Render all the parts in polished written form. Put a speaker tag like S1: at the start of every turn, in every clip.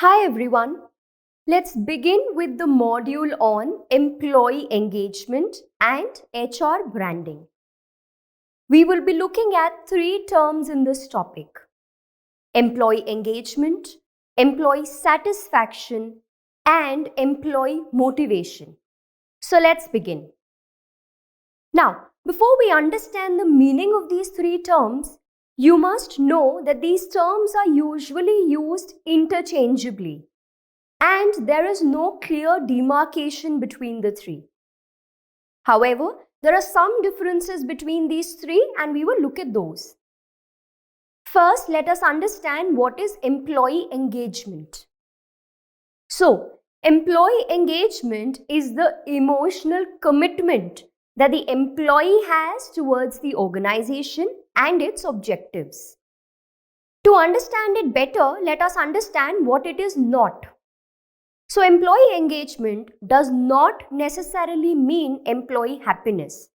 S1: Hi everyone. Let's begin with the module on employee engagement and HR branding. We will be looking at three terms in this topic: employee engagement, employee satisfaction, and employee motivation. So let's begin. Now, before we understand the meaning of these three terms, you must know that these terms are usually used interchangeably, and there is no clear demarcation between the three. However, there are some differences between these three, and we will look at those. First, let us understand what is employee engagement. So, employee engagement is the emotional commitment that the employee has towards the organization and its objectives. To understand it better, let us understand what it is not. So, employee engagement does not necessarily mean employee happiness.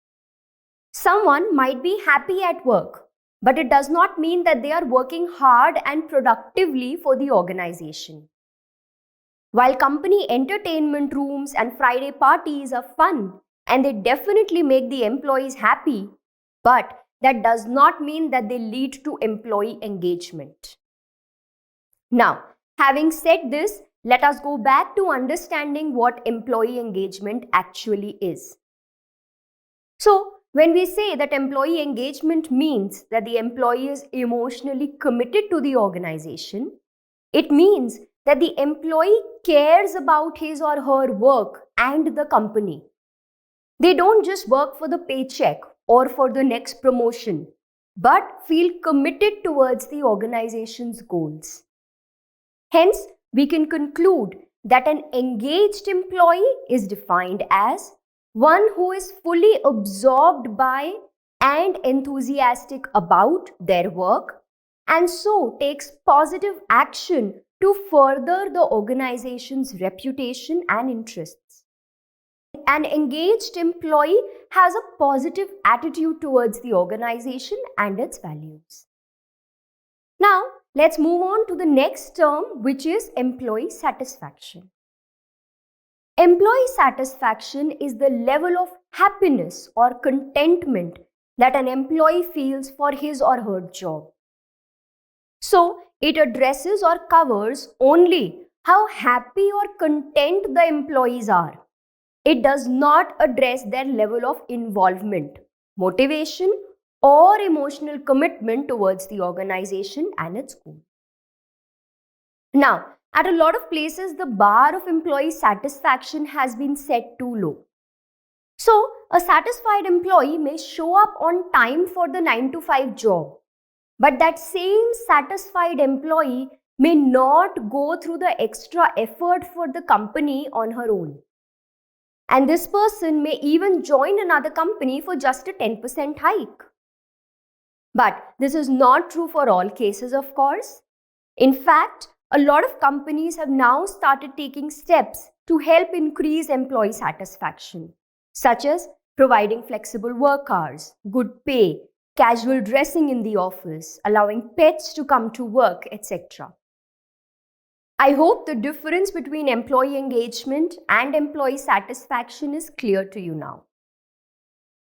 S1: Someone might be happy at work, but it does not mean that they are working hard and productively for the organization. While company entertainment rooms and Friday parties are fun and they definitely make the employees happy, but that does not mean that they lead to employee engagement. Now, having said this, let us go back to understanding what employee engagement actually is. So, when we say that employee engagement means that the employee is emotionally committed to the organization, it means that the employee cares about his or her work and the company. They don't just work for the paycheck or for the next promotion, but feel committed towards the organization's goals. Hence, we can conclude that an engaged employee is defined as one who is fully absorbed by and enthusiastic about their work and so takes positive action to further the organization's reputation and interests. An engaged employee has a positive attitude towards the organization and its values. Now, let's move on to the next term, which is employee satisfaction. Employee satisfaction is the level of happiness or contentment that an employee feels for his or her job. So, it addresses or covers only how happy or content the employees are. It does not address their level of involvement, motivation, or emotional commitment towards the organization and its goal. Now, at a lot of places, the bar of employee satisfaction has been set too low. So, a satisfied employee may show up on time for the 9 to 5 job, but that same satisfied employee may not go through the extra effort for the company on her own. And this person may even join another company for just a 10% hike. But this is not true for all cases, of course. In fact, a lot of companies have now started taking steps to help increase employee satisfaction, such as providing flexible work hours, good pay, casual dressing in the office, allowing pets to come to work, etc. I hope the difference between employee engagement and employee satisfaction is clear to you now.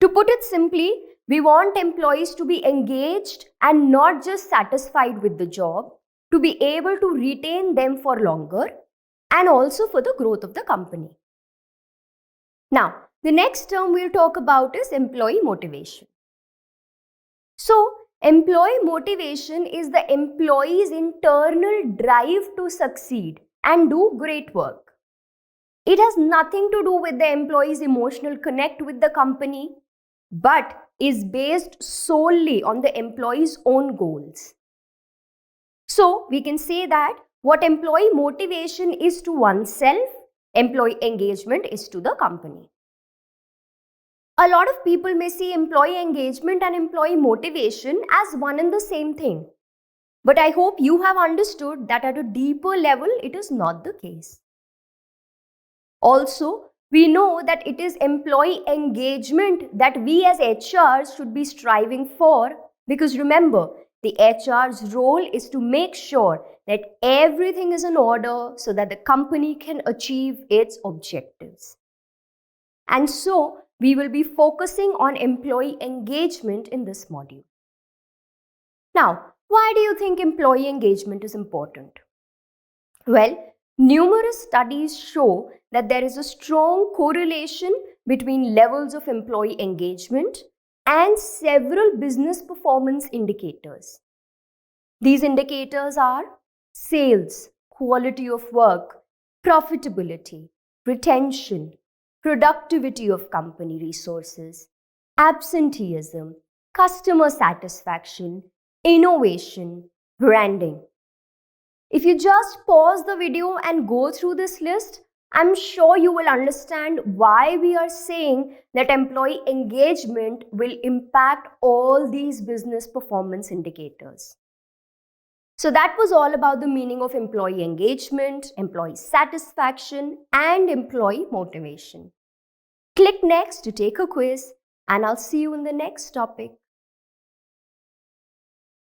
S1: To put it simply, we want employees to be engaged and not just satisfied with the job, to be able to retain them for longer and also for the growth of the company. Now, the next term we'll talk about is employee motivation. So, employee motivation is the employee's internal drive to succeed and do great work. It has nothing to do with the employee's emotional connect with the company, but is based solely on the employee's own goals. So, we can say that what employee motivation is to oneself, employee engagement is to the company. A lot of people may see employee engagement and employee motivation as one and the same thing. But I hope you have understood that at a deeper level, it is not the case. Also, we know that it is employee engagement that we as HRs should be striving for, because remember, The HR's role is to make sure that everything is in order so that the company can achieve its objectives. And so, we will be focusing on employee engagement in this module. Now, why do you think employee engagement is important? Well, numerous studies show that there is a strong correlation between levels of employee engagement and several business performance indicators. These indicators are sales, quality of work, profitability, retention, productivity of company resources, absenteeism, customer satisfaction, innovation, branding. If you just pause the video and go through this list, I'm sure you will understand why we are saying that employee engagement will impact all these business performance indicators. So that was all about the meaning of employee engagement, employee satisfaction, and employee motivation. Click next to take a quiz, and I'll see you in the next topic.